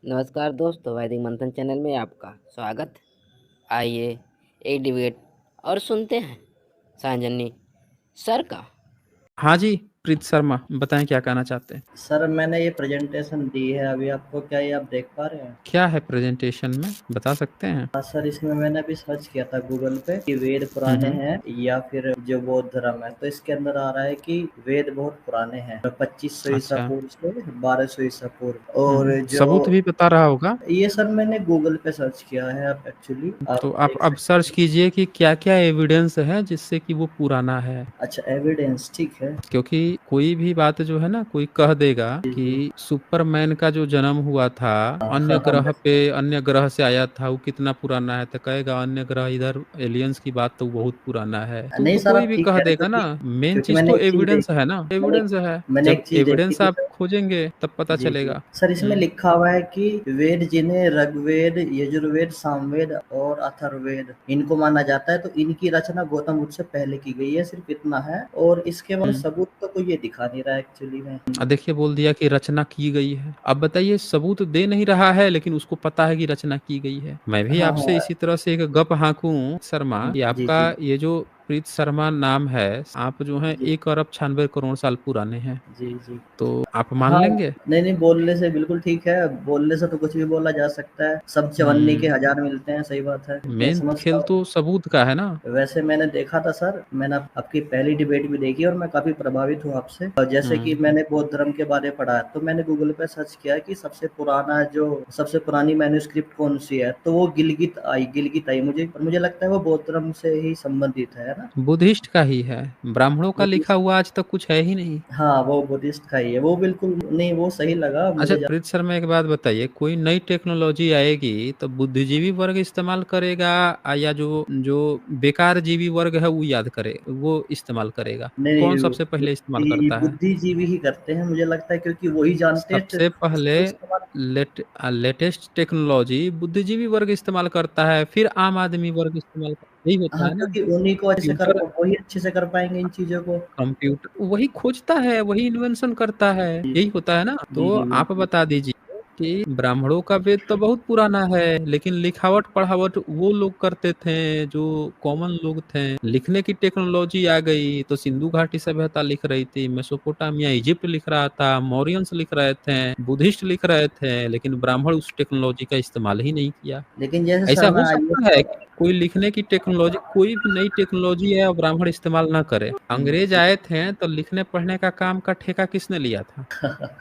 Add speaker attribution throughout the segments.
Speaker 1: नमस्कार दोस्तों, वैदिक मंथन चैनल में आपका स्वागत। आइए एक डिबेट और सुनते हैं सांजनी सर का।
Speaker 2: हाँ जी, प्रीत शर्मा बताएं क्या कहना चाहते हैं।
Speaker 3: सर मैंने ये प्रेजेंटेशन दी है अभी आपको, क्या ये आप देख पा रहे हैं?
Speaker 2: क्या है प्रेजेंटेशन में, बता सकते हैं?
Speaker 3: हाँ सर, इसमें मैंने अभी सर्च किया था गूगल पे कि वेद पुराने
Speaker 2: हम्म।
Speaker 3: हैं या फिर जो बौद्ध धर्म है, तो इसके अंदर आ रहा है कि वेद बहुत पुराने हैं, 2500 ईसा
Speaker 2: अच्छा।
Speaker 3: पूर्व से 1200 ईसा पूर्व। और जो
Speaker 2: सबूत भी बता रहा होगा।
Speaker 3: ये सर मैंने गूगल पे सर्च किया है, आप एक्चुअली
Speaker 2: तो
Speaker 3: आप
Speaker 2: आप
Speaker 3: देख
Speaker 2: अब
Speaker 3: सकते
Speaker 2: सर्च
Speaker 3: हैं।
Speaker 2: कीजिए कि क्या क्या एविडेंस है जिससे कि वो पुराना है।
Speaker 3: अच्छा, एविडेंस, ठीक है।
Speaker 2: क्योंकि कोई भी बात जो है ना, कोई कह देगा
Speaker 3: जी
Speaker 2: कि
Speaker 3: जी।
Speaker 2: सुपरमैन का जो जन्म हुआ था अन्य ग्रह पे, अन्य ग्रह से आया था, वो कितना पुराना है, तो कहेगा अन्य ग्रह इधर एलियंस की बात तो बहुत पुराना है।
Speaker 3: नहीं
Speaker 2: तो
Speaker 3: सर,
Speaker 2: कोई
Speaker 3: आप
Speaker 2: भी
Speaker 3: ठीक
Speaker 2: कह
Speaker 3: कह रहे हैं,
Speaker 2: देगा ना। मेन
Speaker 3: क्योंकि
Speaker 2: चीज
Speaker 3: मैंने
Speaker 2: तो
Speaker 3: एक चीज
Speaker 2: एविडेंस
Speaker 3: देखी।
Speaker 2: है ना,
Speaker 3: मैंने
Speaker 2: एविडेंस है।
Speaker 3: मैंने
Speaker 2: जब
Speaker 3: एक चीज देखी
Speaker 2: एविडेंस
Speaker 3: थी
Speaker 2: आप
Speaker 3: सर।
Speaker 2: खोजेंगे तब पता
Speaker 3: जी जी
Speaker 2: चलेगा।
Speaker 3: सर, इसमें
Speaker 2: हम्म।
Speaker 3: लिखा हुआ है कि वेद जिन्हें ऋग्वेद, यजुर्वेद, सामवेद और अथर्ववेद इनको माना जाता है, तो इनकी रचना गौतम बुद्ध से पहले की गई है, सिर्फ इतना है। और इसके बाद
Speaker 2: हम्म।
Speaker 3: सबूत तो कोई ये दिखा नहीं रहा एक्चुअली में।
Speaker 2: देखिए, बोल दिया कि रचना की गई है। अब बताइए, सबूत दे नहीं रहा है लेकिन उसको पता है कि रचना की गई है। मैं भी
Speaker 3: हाँ
Speaker 2: आपसे
Speaker 3: हाँ।
Speaker 2: इसी तरह से एक गप हाँकूं शर्मा कि
Speaker 3: जी
Speaker 2: आपका
Speaker 3: जी
Speaker 2: ये जो प्रीत शर्मा नाम है, आप जो है
Speaker 3: जी
Speaker 2: 1 अरब 96 करोड़ साल पुराने हैं।
Speaker 3: जी जी।
Speaker 2: तो आप मान
Speaker 3: हाँ,
Speaker 2: लेंगे?
Speaker 3: नहीं नहीं, बोलने से बिल्कुल ठीक है। बोलने से तो कुछ भी बोला जा सकता है, सब चवन्नी के
Speaker 2: हम्म।
Speaker 3: हजार मिलते हैं, सही बात है, मैं
Speaker 2: मेन
Speaker 3: समझता
Speaker 2: खेल
Speaker 3: हूँ।
Speaker 2: तो सबूत का है ना।
Speaker 3: वैसे मैंने देखा था सर, मैंने आपकी पहली डिबेट भी देखी और मैं काफी प्रभावित हूँ आपसे। और जैसे कि
Speaker 2: हम्म।
Speaker 3: मैंने बौद्ध धर्म के बारे में पढ़ा है, तो मैंने गूगल पे सर्च किया कि सबसे पुरानी मैन्युस्क्रिप्ट कौन सी है, तो वो गिलगित आई मुझे, और मुझे लगता है वो बौद्ध धर्म से ही संबंधित है ना।
Speaker 2: बुद्धिस्ट का ही है। ब्राह्मणों का लिखा
Speaker 3: बुद्धिस्ट।
Speaker 2: हुआ आज तक कुछ है ही नहीं।
Speaker 3: हाँ, वो बुद्धिस्ट का ही है, वो बिल्कुल नहीं, वो सही लगा
Speaker 2: अच्छा
Speaker 3: मुझे।
Speaker 2: प्रीत शर्मा, एक बात बताइए, कोई नई टेक्नोलॉजी आएगी तो बुद्धिजीवी वर्ग इस्तेमाल करेगा, या जो जो बेकार जीवी वर्ग है वो याद करे, वो इस्तेमाल करेगा?
Speaker 3: नहीं
Speaker 2: कौन
Speaker 3: नहीं,
Speaker 2: सबसे पहले इस्तेमाल करता है?
Speaker 3: बुद्धिजीवी ही करते हैं मुझे लगता है, क्योंकि वही जानते हैं
Speaker 2: सबसे पहले
Speaker 3: उसको इस्तेमाल।
Speaker 2: लेटेस्ट टेक्नोलॉजी बुद्धिजीवी वर्ग इस्तेमाल करता है, फिर आम आदमी वर्ग इस्तेमाल करता है। यही होता
Speaker 3: हाँ,
Speaker 2: है ना।
Speaker 3: क्योंकि उन्हीं को अच्छे से कर
Speaker 2: कंप्यूटर,
Speaker 3: वही अच्छे से कर पाएंगे इन चीजों को।
Speaker 2: कंप्यूटर वही खोजता है, वही इन्वेंशन करता है,
Speaker 3: जी
Speaker 2: यही होता है ना।
Speaker 3: जी
Speaker 2: तो
Speaker 3: जी,
Speaker 2: आप
Speaker 3: बिल्कुल।
Speaker 2: बता दीजिए कि ब्राह्मणों का वेद तो बहुत पुराना है, लेकिन लिखावट पढ़ावट वो लोग करते थे जो कॉमन लोग थे। लिखने की टेक्नोलॉजी आ गई तो सिंधु घाटी सभ्यता लिख रही थी, मेसोपोटामिया इजिप्ट लिख रहा था, मौर्यंस लिख रहे थे, बुद्धिस्ट लिख रहे थे, लेकिन ब्राह्मण उस टेक्नोलॉजी का इस्तेमाल ही नहीं किया।
Speaker 3: लेकिन जैसे
Speaker 2: ऐसा
Speaker 3: सर
Speaker 2: हो
Speaker 3: ना ये
Speaker 2: सकता है कि कोई लिखने की टेक्नोलॉजी, कोई भी नई टेक्नोलॉजी है और ब्राह्मण इस्तेमाल ना करे? अंग्रेज
Speaker 3: जी,
Speaker 2: आए थे तो लिखने पढ़ने का काम का ठेका किसने लिया था?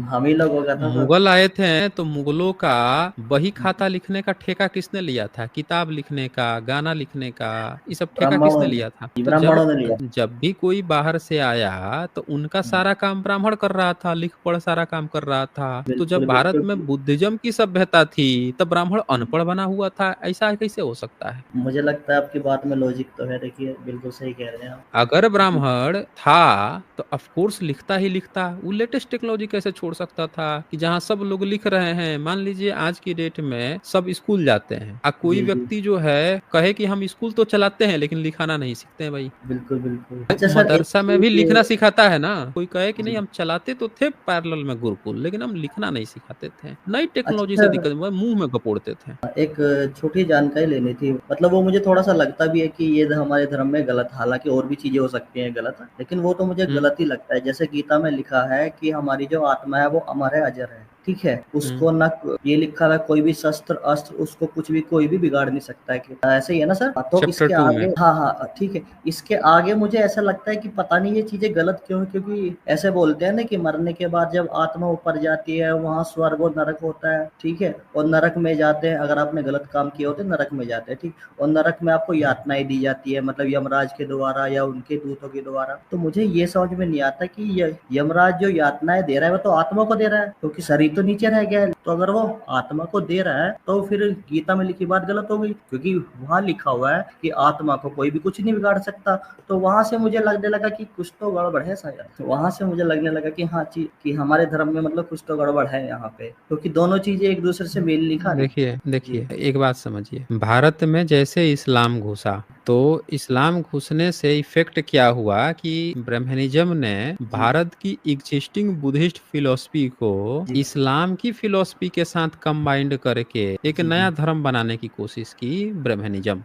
Speaker 3: हम ही लोगों का था सर।
Speaker 2: मुगल आए थे तो मुगलों का बही खाता लिखने का ठेका किसने लिया था? किताब लिखने का, गाना लिखने का, ये सब ठेका किसने
Speaker 3: ब्राह्मणों
Speaker 2: लिया था?
Speaker 3: ने,
Speaker 2: तो जब
Speaker 3: ब्राह्मणों ने लिया।
Speaker 2: जब भी कोई बाहर से आया तो उनका सारा काम ब्राह्मण कर रहा था, लिख पढ़ सारा काम कर रहा था। तो जब
Speaker 3: बिल्कुल
Speaker 2: भारत
Speaker 3: बिल्कुल।
Speaker 2: में बुद्धिज्म की सभ्यता थी तब ब्राह्मण अनपढ़ बना हुआ था, ऐसा कैसे हो सकता है?
Speaker 3: मुझे लगता है आपकी बात में लॉजिक तो है, देखिए बिल्कुल सही कह रहे हैं आप।
Speaker 2: अगर ब्राह्मण था तो ऑफ कोर्स लिखता ही लिखता, वो लेटेस्ट टेक्नोलॉजी कैसे छोड़ सकता था कि जहां सब लोग लिख रहे हैं। मान लीजिए आज की डेट में सब स्कूल जाते हैं, कोई
Speaker 3: जी जी,
Speaker 2: व्यक्ति जो है कहे कि हम स्कूल तो चलाते हैं लेकिन लिखाना नहीं सीखते हैं भाई।
Speaker 3: बिल्कुल बिल्कुल। अच्छा सर, एक
Speaker 2: मदरसा में भी लिखना
Speaker 3: चीज।
Speaker 2: सिखाता है ना। कोई कहे कि नहीं
Speaker 3: जी।
Speaker 2: हम चलाते तो थे पैरेलल में गुरुकुल, लेकिन हम लिखना नहीं सिखाते थे। नई
Speaker 3: अच्छा
Speaker 2: टेक्नोलॉजी से
Speaker 3: सर,
Speaker 2: दिक्कत, वो मुंह में गपोड़ते थे।
Speaker 3: एक छोटी जानकारी लेनी थी, मतलब वो मुझे थोड़ा सा लगता भी है कि ये हमारे धर्म में गलत, हालांकि और भी चीजें हो सकती हैं गलत, लेकिन वो तो मुझे
Speaker 2: हम्म।
Speaker 3: गलत ही लगता है। जैसे गीता में लिखा है कि हमारी जो आत्मा है वो अमर है, अजर है, ठीक है,
Speaker 2: हम्म।
Speaker 3: उसको न, ये लिखा है कोई भी शस्त्र अस्त्र उसको कुछ भी कोई भी बिगाड़ नहीं सकता है, कि ऐसे ही है ना सर? तो
Speaker 2: चैप्टर
Speaker 3: इसके
Speaker 2: 2 में।
Speaker 3: आगे, हाँ हाँ ठीक है, इसके आगे मुझे ऐसा लगता है कि पता नहीं ये चीजें गलत क्यों है, क्योंकि ऐसे बोलते हैं ना कि मरने के बाद जब आत्मा ऊपर जाती है वहां स्वर्ग और नरक होता है, ठीक है, और नरक में जाते हैं अगर आपने गलत काम किए होते हैं, नरक में जाते हैं, ठीक। और नरक में आपको यातनाएं दी जाती है, मतलब यमराज के द्वारा या उनके दूतों के द्वारा। तो मुझे ये समझ में नहीं आता कि यमराज जो यातनाएं दे रहा है वो तो आत्मा को दे रहा है, क्योंकि शरीर तो नीचे रह गया है। तो अगर वो आत्मा को दे रहा है तो फिर गीता में लिखी बात गलत हो गई, क्योंकि वहां लिखा हुआ है कि आत्मा को कोई भी कुछ नहीं बिगाड़ सकता। तो वहां से मुझे लगने लगा कि कुछ तो गड़बड़ है शायद, तो वहां से मुझे लगने लगा कि हाँ चीज, कि हमारे धर्म में मतलब कुछ तो गड़बड़ है यहाँ पे, क्योंकि दोनों चीजें एक दूसरे से मेल नहीं खा रही।
Speaker 2: देखिए
Speaker 3: जी
Speaker 2: देखिए, एक बात समझिए, भारत में जैसे इस्लाम घुसा, तो इस्लाम घुसने से इफेक्ट क्या हुआ कि ब्रह्मनिज्म ने भारत की एग्जिस्टिंग बुद्धिस्ट फिलॉसफी को
Speaker 3: जी।
Speaker 2: इस्लाम की फिलॉसफी के साथ कंबाइंड करके एक
Speaker 3: जी,
Speaker 2: नया
Speaker 3: जी।
Speaker 2: धर्म बनाने की कोशिश की ब्रह्मनिज्म।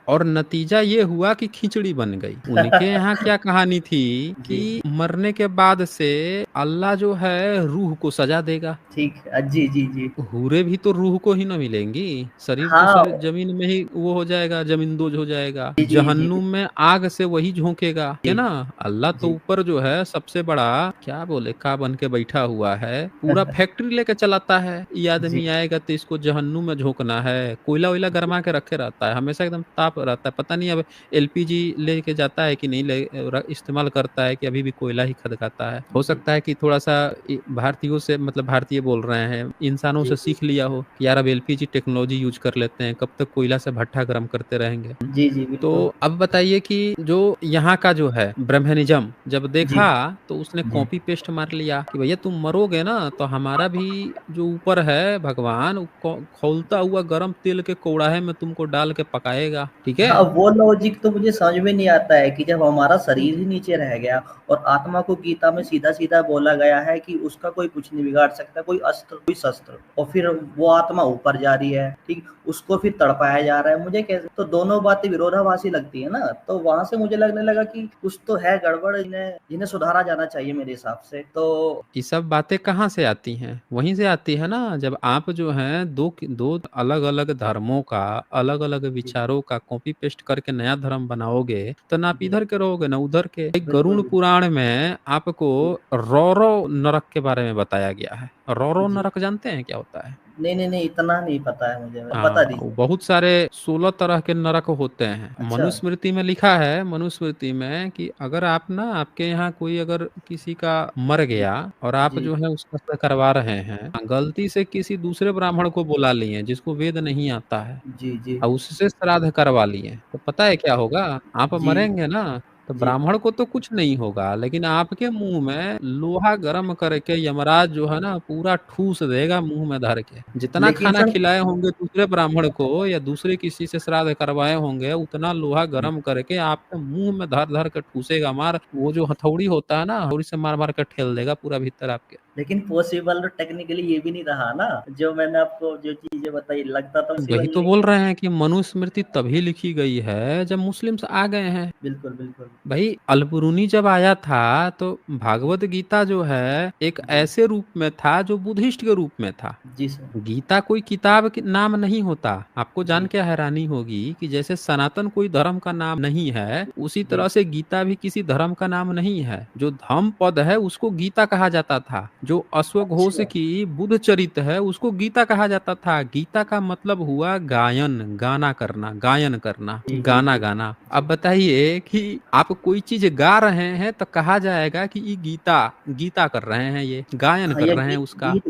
Speaker 2: और नतीजा ये हुआ कि खिचड़ी बन गई। उनके यहाँ क्या कहानी थी
Speaker 3: जी,
Speaker 2: कि मरने के बाद से अल्लाह जो है रूह को सजा देगा।
Speaker 3: ठीक है। जी, जी, जी।
Speaker 2: हूरें भी तो रूह को ही न मिलेंगी, शरीर तो
Speaker 3: हाँ,
Speaker 2: जमीन में ही वो हो जाएगा, जमींदोज हो जाएगा।
Speaker 3: जी, जी, जी,
Speaker 2: जहन्नुम में आग से वही झोंकेगा, है
Speaker 3: जी,
Speaker 2: ना। अल्लाह तो
Speaker 3: जी।
Speaker 2: ऊपर जो है सबसे बड़ा क्या बोले का बन के बैठा हुआ है, पूरा फैक्ट्री लेके चलाता है। ये
Speaker 3: जी,
Speaker 2: आदमी आएगा तो इसको जहन्नुम में झोंकना है, कोयला वोयला गरमा के रखे रहता है, हमेशा एकदम ताप रहता है। पता नहीं अब एलपीजी लेके जाता है कि नहीं इस्तेमाल करता है कि अभी भी कोयला ही खदकाता है। हो
Speaker 3: जी,
Speaker 2: सकता है कि थोड़ा सा भारतीयों से मतलब भारतीय बोल रहे हैं, इंसानों
Speaker 3: जी,
Speaker 2: से सीख लिया हो कि यार अब एलपीजी टेक्नोलॉजी यूज कर लेते हैं, कब तक कोयला से भट्ठा गर्म करते रहेंगे।
Speaker 3: जी, जी,
Speaker 2: तो
Speaker 3: बिल्कुल।
Speaker 2: अब बताइए कि जो यहाँ का जो है ब्रह्मनिज्म जब
Speaker 3: जी,
Speaker 2: देखा तो उसने
Speaker 3: जी।
Speaker 2: कॉपी पेस्ट मार लिया कि भैया तुम मरोगे ना तो हमारा भी जो ऊपर है भगवान वो खौलता हुआ गर्म तेल के कौड़ाहे में तुमको डाल के पकाएगा, ठीक है।
Speaker 3: हाँ, वो लॉजिक तो मुझे समझ में नहीं आता है कि जब हमारा शरीर ही नीचे रह गया और आत्मा को गीता में सीधा-सीधा बोला गया है कि उसका कोई कुछ नहीं बिगाड़ सकता, कोई अस्त्र, कोई शस्त्र, और फिर वो आत्मा ऊपर जा रही है, ठीक? उसको फिर तड़पाया जा रहा है। मुझे कैसे तो दोनों बातें विरोधाभासी लगती है ना, तो वहाँ से मुझे लगने लगा कि कुछ तो है गड़बड़, इन्हें इन्हें सुधारा जाना चाहिए मेरे हिसाब से। तो
Speaker 2: ये सब बातें कहाँ से आती हैं? वहीं से आती है ना, जब आप जो है दो अलग अलग धर्मों का, अलग अलग
Speaker 3: जी,
Speaker 2: विचारों का कॉपी पेस्ट करके नया धर्म बनाओगे तो ना आप
Speaker 3: जी,
Speaker 2: इधर के रहोगे ना उधर के। एक
Speaker 3: बिल्कुल,
Speaker 2: गरुड़
Speaker 3: बिल्कुल।
Speaker 2: पुराण में आपको
Speaker 3: जी,
Speaker 2: रौरव नरक के बारे में बताया गया है। रौरव
Speaker 3: जी।
Speaker 2: नरक जानते हैं क्या होता है?
Speaker 3: नहीं, नहीं, नहीं, इतना नहीं पता है मुझे, बता
Speaker 2: हाँ, वो
Speaker 3: दीजिए।
Speaker 2: बहुत सारे 16 तरह के नरक होते हैं।
Speaker 3: अच्छा,
Speaker 2: मनुस्मृति में लिखा है, मनुस्मृति में कि अगर आप ना आपके यहाँ कोई अगर किसी का मर
Speaker 3: जी,
Speaker 2: गया और आप
Speaker 3: जी,
Speaker 2: जो है उसका श्राद्ध करवा रहे हैं, गलती से किसी दूसरे ब्राह्मण को बुला लिए जिसको वेद नहीं आता है
Speaker 3: जी, जी,
Speaker 2: और उससे श्राद्ध करवा लिए, तो पता है क्या होगा? आप
Speaker 3: जी,
Speaker 2: मरेंगे ना तो
Speaker 3: जी।
Speaker 2: ब्राह्मण को तो कुछ नहीं होगा, लेकिन आपके मुंह में लोहा गर्म करके यमराज जो है ना पूरा ठूस देगा मुंह में धर के। जितना
Speaker 3: लेकिन
Speaker 2: खाना
Speaker 3: सर
Speaker 2: खिलाए होंगे दूसरे ब्राह्मण को या दूसरे किसी से श्राद्ध करवाए होंगे, उतना लोहा
Speaker 3: जी,
Speaker 2: गर्म करके आपके मुंह में धर धर के ठूसेगा। मार वो जो हथौड़ी होता है ना, हथौड़ी से मार मार के ठेल देगा पूरा भीतर आपके।
Speaker 3: लेकिन पॉसिबल तो टेक्निकली ये भी नहीं रहा ना, जो मैंने आपको जो चीज़ें बताई लगता तो
Speaker 2: वही
Speaker 3: पॉसिबल
Speaker 2: तो
Speaker 3: नहीं।
Speaker 2: बोल रहे हैं कि मनुस्मृति तभी लिखी गई है जब मुस्लिम्स आ गए हैं।
Speaker 3: बिल्कुल, बिल्कुल।
Speaker 2: भाई अलबरूनी जब आया था तो भागवत गीता जो है एक
Speaker 3: जी,
Speaker 2: ऐसे रूप में था जो बुद्धिस्ट के रूप में था।
Speaker 3: जी सर।
Speaker 2: गीता कोई किताब के नाम नहीं होता। आपको जान
Speaker 3: जी,
Speaker 2: के हैरानी होगी कि जैसे सनातन कोई धर्म का नाम नहीं है, उसी
Speaker 3: जी।
Speaker 2: तरह से गीता भी किसी धर्म का नाम नहीं है। जो धम्म पद है उसको गीता कहा जाता था, जो अश्वघोष
Speaker 3: अच्छा।
Speaker 2: की बुद्ध चरित है उसको गीता कहा जाता था। गीता का मतलब हुआ गायन, गाना करना, गायन करना,
Speaker 3: जी, जी,
Speaker 2: गाना
Speaker 3: जी,
Speaker 2: गाना। अब
Speaker 3: जी।
Speaker 2: बताइए कि आप कोई चीज गा रहे हैं तो कहा जाएगा कि ये गीता, गीता कर रहे हैं, ये गायन
Speaker 3: हाँ,
Speaker 2: कर
Speaker 3: ये
Speaker 2: रहे हैं
Speaker 3: गीत
Speaker 2: उसका।
Speaker 3: गीत